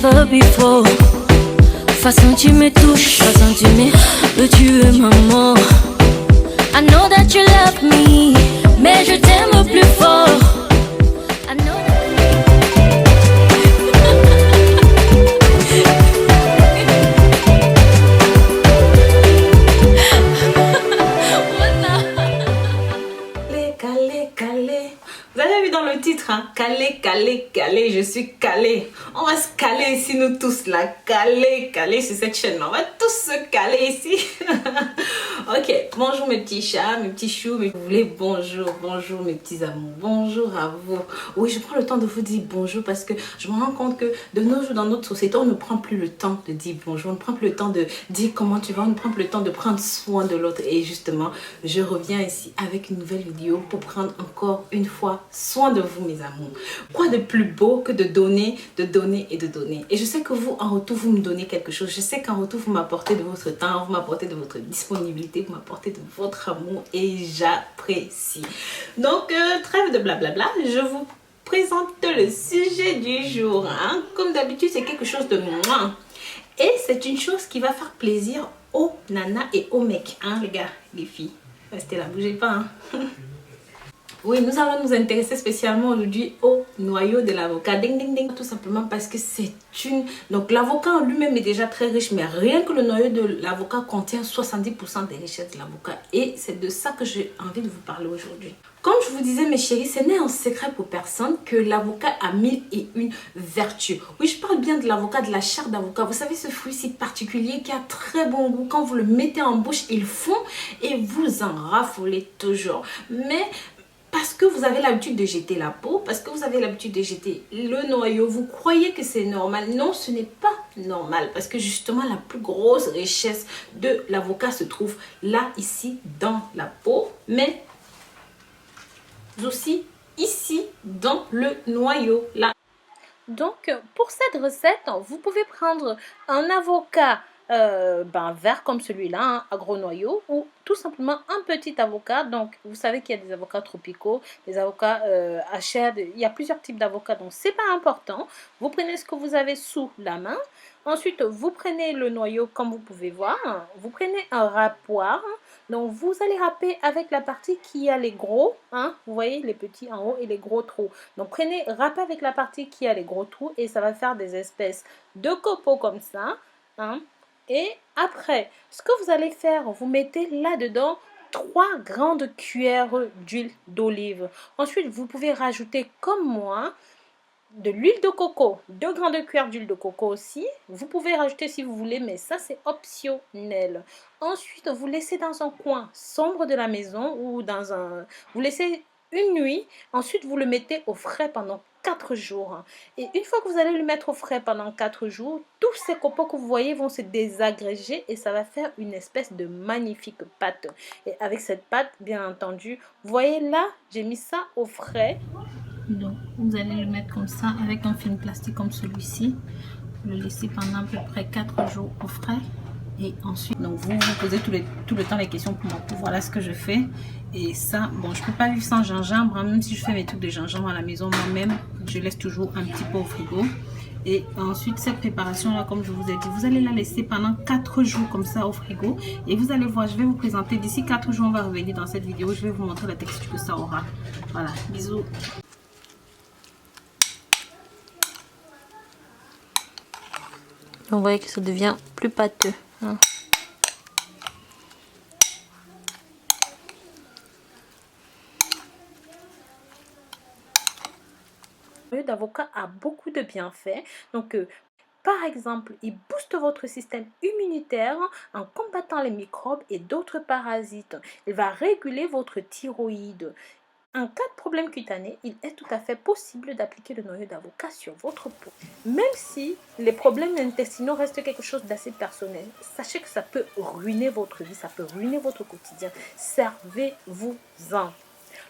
never before. Façon tu me touches, façon tu me tues, maman. I know that you love me, mais je t'aime plus fort. I know Calé, calé. Vous avez vu dans le titre, hein? Calé, calé, calé, je suis calé. On va se caler ici, nous tous, là. Calé, calé sur cette chaîne-là. On va tous se caler ici. Ok, bonjour mes petits chats, mes petits choux, mes... Vous voulez bonjour, bonjour mes petits amours, bonjour à vous. Oui, je prends le temps de vous dire bonjour parce que je me rends compte que de nos jours dans notre société, on ne prend plus le temps de dire bonjour, on ne prend plus le temps de dire comment tu vas, on ne prend plus le temps de prendre soin de l'autre. Et justement, je reviens ici avec une nouvelle vidéo pour prendre encore une fois soin de vous mes amours. Quoi de plus beau que de donner, de donner et de donner. Et je sais que vous, en retour, vous me donnez quelque chose. Je sais qu'en retour, vous m'apportez de votre temps, vous m'apportez de votre disponibilité, vous m'apportez de votre amour et j'apprécie. Donc, trêve de blablabla, je vous présente le sujet du jour. Hein. Comme d'habitude, c'est quelque chose de moi. Et c'est une chose qui va faire plaisir aux nanas et aux mecs. Hein, les gars, les filles. Restez là, bougez pas. Hein. Oui, nous allons nous intéresser spécialement aujourd'hui au noyau de l'avocat. Ding, ding, ding. Tout simplement parce que c'est une... Donc, l'avocat en lui-même est déjà très riche, mais rien que le noyau de l'avocat contient 70% des richesses de l'avocat. Et c'est de ça que j'ai envie de vous parler aujourd'hui. Comme je vous disais, mes chéris, ce n'est un secret pour personne que l'avocat a 1001 vertus. Oui, je parle bien de l'avocat, de la chair d'avocat. Vous savez, ce fruit si particulier qui a très bon goût. Quand vous le mettez en bouche, il fond et vous en raffolez toujours. Mais... parce que vous avez l'habitude de jeter la peau, parce que vous avez l'habitude de jeter le noyau, vous croyez que c'est normal. Non, ce n'est pas normal. Parce que justement, la plus grosse richesse de l'avocat se trouve là, ici, dans la peau. Mais aussi ici, dans le noyau, là. Donc, pour cette recette, vous pouvez prendre un avocat vert comme celui-là, hein, à gros noyau, ou tout simplement un petit avocat. Donc, vous savez qu'il y a des avocats tropicaux, des avocats à chair, il y a plusieurs types d'avocats, donc c'est pas important. Vous prenez ce que vous avez sous la main. Ensuite, vous prenez le noyau comme vous pouvez voir. Vous prenez un râpoir. Donc, vous allez râper avec la partie qui a les gros, hein, vous voyez les petits en haut et les gros trous. Donc, râpez avec la partie qui a les gros trous et ça va faire des espèces de copeaux comme ça. Hein. Et après, ce que vous allez faire, vous mettez là-dedans 3 grandes cuillères d'huile d'olive. Ensuite, vous pouvez rajouter comme moi de l'huile de coco, 2 grandes cuillères d'huile de coco aussi. Vous pouvez rajouter si vous voulez, mais ça c'est optionnel. Ensuite, vous laissez dans un coin sombre de la maison ou dans un... Vous laissez une nuit. Ensuite, vous le mettez au frais pendant 4 jours. Et une fois que vous allez le mettre au frais pendant 4 jours, tous ces copeaux que vous voyez vont se désagréger et ça va faire une espèce de magnifique pâte. Et avec cette pâte, bien entendu, vous voyez là, j'ai mis ça au frais. Donc, vous allez le mettre comme ça avec un film plastique comme celui-ci. Le laisser pendant à peu près 4 jours au frais. Et ensuite, donc vous vous posez tout le temps les questions pour moi. Voilà ce que je fais. Et ça, bon, je peux pas vivre sans gingembre. Hein, même si je fais mes trucs de gingembre à la maison moi-même, je laisse toujours un petit peu au frigo. Et ensuite, cette préparation-là, comme je vous ai dit, vous allez la laisser pendant 4 jours comme ça au frigo. Et vous allez voir, je vais vous présenter. D'ici 4 jours, on va revenir dans cette vidéo. Je vais vous montrer la texture que ça aura. Voilà, bisous. Vous voyez que ça devient plus pâteux. Hein. Le noyau d'avocat a beaucoup de bienfaits. Donc, par exemple, il booste votre système immunitaire en combattant les microbes et d'autres parasites. Il va réguler votre thyroïde. En cas de problème cutané, il est tout à fait possible d'appliquer le noyau d'avocat sur votre peau. Même si les problèmes intestinaux restent quelque chose d'assez personnel, sachez que ça peut ruiner votre vie, ça peut ruiner votre quotidien. Servez-vous-en.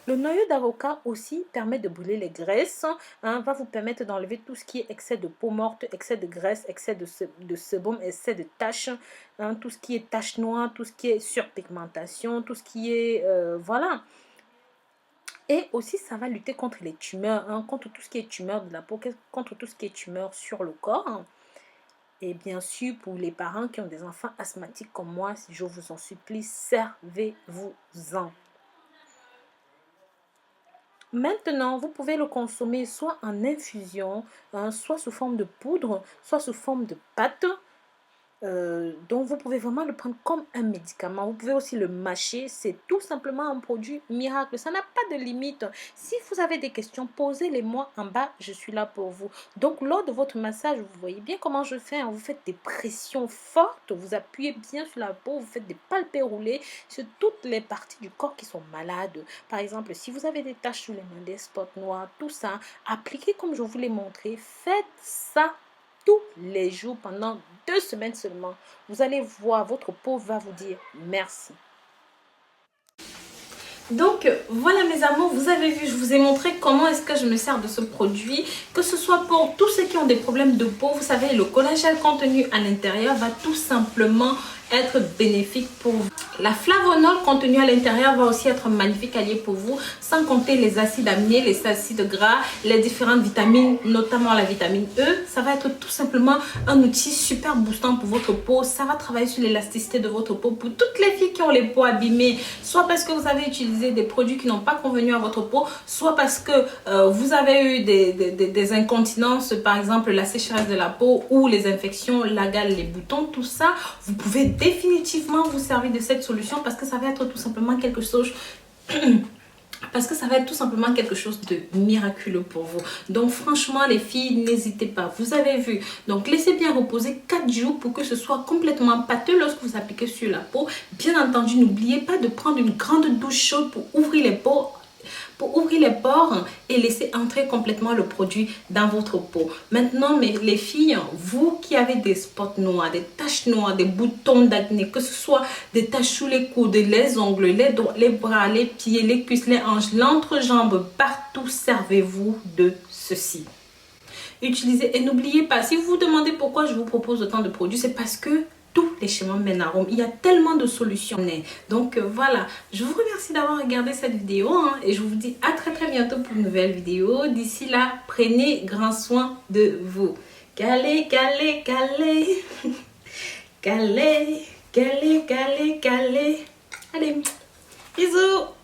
Le noyau d'avocat aussi permet de brûler les graisses, hein, va vous permettre d'enlever tout ce qui est excès de peau morte, excès de graisse, excès de sebum, excès de taches, hein, tout ce qui est taches noires, tout ce qui est surpigmentation, tout ce qui est... voilà. Et aussi, ça va lutter contre les tumeurs, hein, contre tout ce qui est tumeur de la peau, contre tout ce qui est tumeur sur le corps. Et bien sûr, pour les parents qui ont des enfants asthmatiques comme moi, je vous en supplie, servez-vous-en. Maintenant, vous pouvez le consommer soit en infusion, hein, soit sous forme de poudre, soit sous forme de pâte. Donc, vous pouvez vraiment le prendre comme un médicament. Vous pouvez aussi le mâcher. C'est tout simplement un produit miracle. Ça n'a pas de limite. Si vous avez des questions, posez-les-moi en bas. Je suis là pour vous. Donc, lors de votre massage, vous voyez bien comment je fais. Hein. Vous faites des pressions fortes. Vous appuyez bien sur la peau. Vous faites des palpés roulés sur toutes les parties du corps qui sont malades. Par exemple, si vous avez des taches sous les mains, des spots noirs, tout ça, appliquez comme je vous l'ai montré. Faites ça tous les jours pendant 2 semaines seulement. Vous allez voir, votre peau va vous dire merci. Donc voilà mes amours, vous avez vu, je vous ai montré comment est-ce que je me sers de ce produit, que ce soit pour tous ceux qui ont des problèmes de peau. Vous savez, le collagène contenu à l'intérieur va tout simplement être bénéfique pour vous. La flavonol contenue à l'intérieur va aussi être magnifique allié pour vous, sans compter les acides aminés, les acides gras, les différentes vitamines, notamment la vitamine E. Ça va être tout simplement un outil super boostant pour votre peau. Ça va travailler sur l'élasticité de votre peau pour toutes les filles qui ont les peaux abîmées, soit parce que vous avez utilisé des produits qui n'ont pas convenu à votre peau, soit parce que vous avez eu des incontinences, par exemple la sécheresse de la peau ou les infections, la gale, les boutons, tout ça. Vous pouvez définitivement vous servir de cette solution parce que ça va être tout simplement quelque chose de miraculeux pour vous. Donc franchement les filles, n'hésitez pas, vous avez vu. Donc laissez bien reposer 4 jours pour que ce soit complètement pâteux lorsque vous appliquez sur la peau. Bien entendu, n'oubliez pas de prendre une grande douche chaude pour ouvrir les pores et laisser entrer complètement le produit dans votre peau. Maintenant, les filles, vous qui avez des spots noirs, des taches noires, des boutons d'acné, que ce soit des taches sous les coudes, les ongles, les doigts, les bras, les pieds, les cuisses, les hanches, l'entrejambe, partout, servez-vous de ceci. Utilisez et n'oubliez pas, si vous vous demandez pourquoi je vous propose autant de produits, c'est parce que tous les chemins mènent à Rome. Il y a tellement de solutions. Donc voilà, je vous remercie d'avoir regardé cette vidéo et je vous dis à très bientôt pour une nouvelle vidéo. D'ici là, prenez grand soin de vous. Calez, calez, calez. Calez, calez, calez, calez. Allez, bisous.